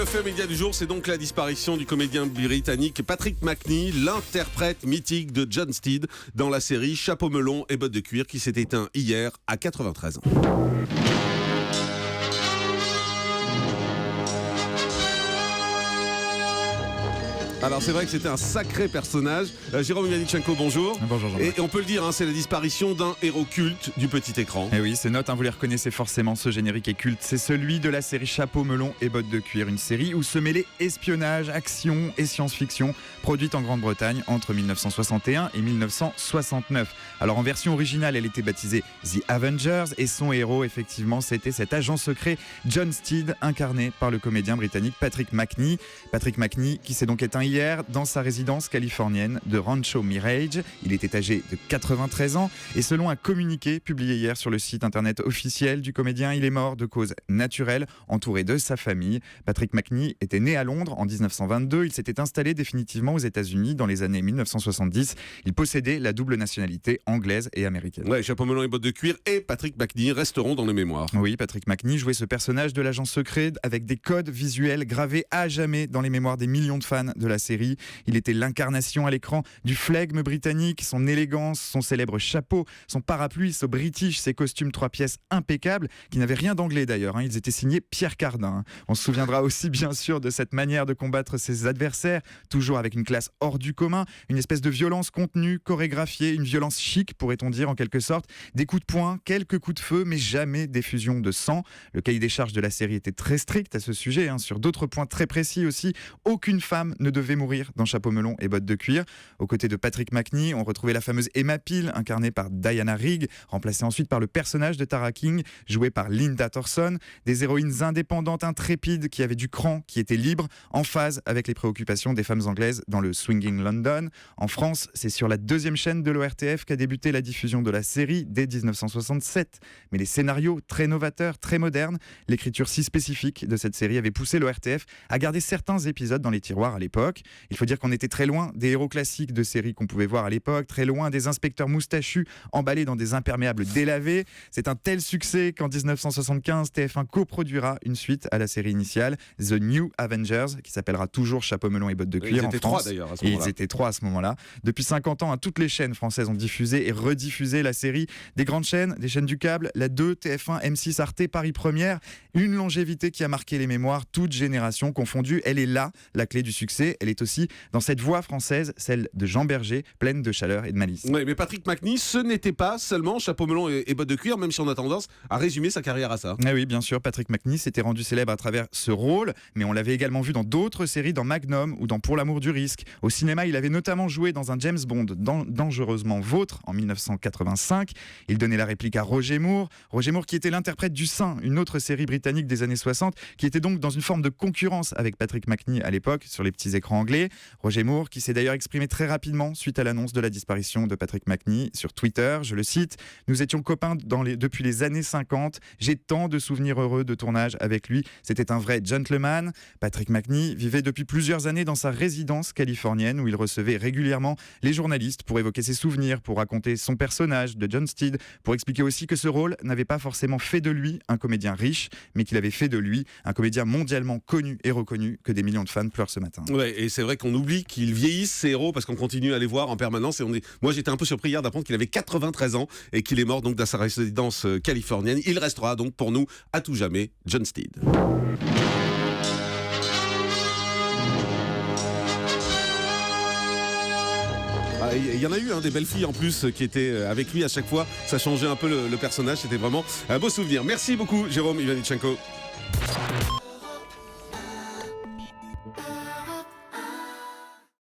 le fait média du jour, c'est donc la disparition du comédien britannique Patrick Macnee, l'interprète mythique de John Steed dans la série Chapeau melon et bottes de cuir, qui s'est éteint hier à 93 ans. Alors c'est vrai que c'était un sacré personnage. Jérôme Ivanichenko, bonjour. Bonjour Jean-Marc. Et on peut le dire, c'est la disparition d'un héros culte du petit écran. Et oui, c'est note, vous les reconnaissez forcément, ce générique est culte. C'est celui de la série Chapeau melon et bottes de cuir, une série où se mêlaient espionnage, action et science-fiction, produite en Grande-Bretagne entre 1961 et 1969. Alors en version originale, elle était baptisée The Avengers et son héros, effectivement, c'était cet agent secret John Steed, incarné par le comédien britannique Patrick Macnee. Patrick Macnee qui s'est donc éteint hier dans sa résidence californienne de Rancho Mirage. Il était âgé de 93 ans et selon un communiqué publié hier sur le site internet officiel du comédien, il est mort de cause naturelle, entouré de sa famille. Patrick Macnee était né à Londres en 1922. Il s'était installé définitivement aux États-Unis dans les années 1970. Il possédait la double nationalité anglaise et américaine. Ouais, Chapeau melon et bottes de cuir et Patrick Macnee resteront dans les mémoires. Oui, Patrick Macnee jouait ce personnage de l'agent secret avec des codes visuels gravés à jamais dans les mémoires des millions de fans de la série. Il était l'incarnation à l'écran du flegme britannique, son élégance, son célèbre chapeau, son parapluie, ce british, ses costumes 3 pièces impeccables, qui n'avaient rien d'anglais d'ailleurs, ils étaient signés Pierre Cardin. On se souviendra aussi bien sûr de cette manière de combattre ses adversaires, toujours avec une classe hors du commun, une espèce de violence contenue, chorégraphiée, une violence chic pourrait-on dire en quelque sorte, des coups de poing, quelques coups de feu, mais jamais d'effusion de sang. Le cahier des charges de la série était très strict à ce sujet, sur d'autres points très précis aussi, aucune femme ne devait mourir dans Chapeau melon et bottes de cuir. Aux côtés de Patrick Macnee, on retrouvait la fameuse Emma Peel, incarnée par Diana Rigg, remplacée ensuite par le personnage de Tara King, joué par Linda Thorson, des héroïnes indépendantes, intrépides, qui avaient du cran, qui étaient libres, en phase avec les préoccupations des femmes anglaises dans le swinging London. En France, c'est sur la 2e chaîne de l'ORTF qu'a débuté la diffusion de la série dès 1967. Mais les scénarios très novateurs, très modernes, l'écriture si spécifique de cette série avait poussé l'ORTF à garder certains épisodes dans les tiroirs à l'époque. Il faut dire qu'on était très loin des héros classiques de séries qu'on pouvait voir à l'époque, très loin des inspecteurs moustachus emballés dans des imperméables délavés. C'est un tel succès qu'en 1975, TF1 coproduira une suite à la série initiale, The New Avengers, qui s'appellera toujours Chapeau melon et bottes de cuir en France. Ils étaient 3 d'ailleurs à ce moment-là. Ils étaient 3 à ce moment-là. Depuis 50 ans, toutes les chaînes françaises ont diffusé et rediffusé la série. Des grandes chaînes, des chaînes du câble, la 2, TF1, M6, Arte, Paris Première. Une longévité qui a marqué les mémoires, toutes générations confondues. Elle est là, la clé du succès. Elle est aussi dans cette voix française, celle de Jean Berger, pleine de chaleur et de malice. Oui, mais Patrick Macnee, ce n'était pas seulement Chapeau melon et bottes de cuir, même si on a tendance à résumer sa carrière à ça. Ah oui, bien sûr, Patrick Macnee s'était rendu célèbre à travers ce rôle, mais on l'avait également vu dans d'autres séries, dans Magnum ou dans Pour l'amour du risque. Au cinéma, il avait notamment joué dans un James Bond, Dangereusement Vôtre, en 1985. Il donnait la réplique à Roger Moore qui était l'interprète du Saint, une autre série britannique des années 60, qui était donc dans une forme de concurrence avec Patrick Macnee à l'époque, sur les petits écrans anglais. Roger Moore qui s'est d'ailleurs exprimé très rapidement suite à l'annonce de la disparition de Patrick Macnee sur Twitter, je le cite: « Nous étions copains depuis les années 50, j'ai tant de souvenirs heureux de tournage avec lui, c'était un vrai gentleman ». Patrick Macnee vivait depuis plusieurs années dans sa résidence californienne où il recevait régulièrement les journalistes pour évoquer ses souvenirs, pour raconter son personnage de John Steed, pour expliquer aussi que ce rôle n'avait pas forcément fait de lui un comédien riche, mais qu'il avait fait de lui un comédien mondialement connu et reconnu, que des millions de fans pleurent ce matin. Ouais, et c'est vrai qu'on oublie qu'ils vieillissent, ces héros, parce qu'on continue à les voir en permanence. Et moi, j'étais un peu surpris hier d'apprendre qu'il avait 93 ans et qu'il est mort donc dans sa résidence californienne. Il restera donc pour nous à tout jamais John Steed. Il y en a eu des belles filles en plus qui étaient avec lui à chaque fois. Ça changeait un peu le personnage. C'était vraiment un beau souvenir. Merci beaucoup, Jérôme Ivanichenko.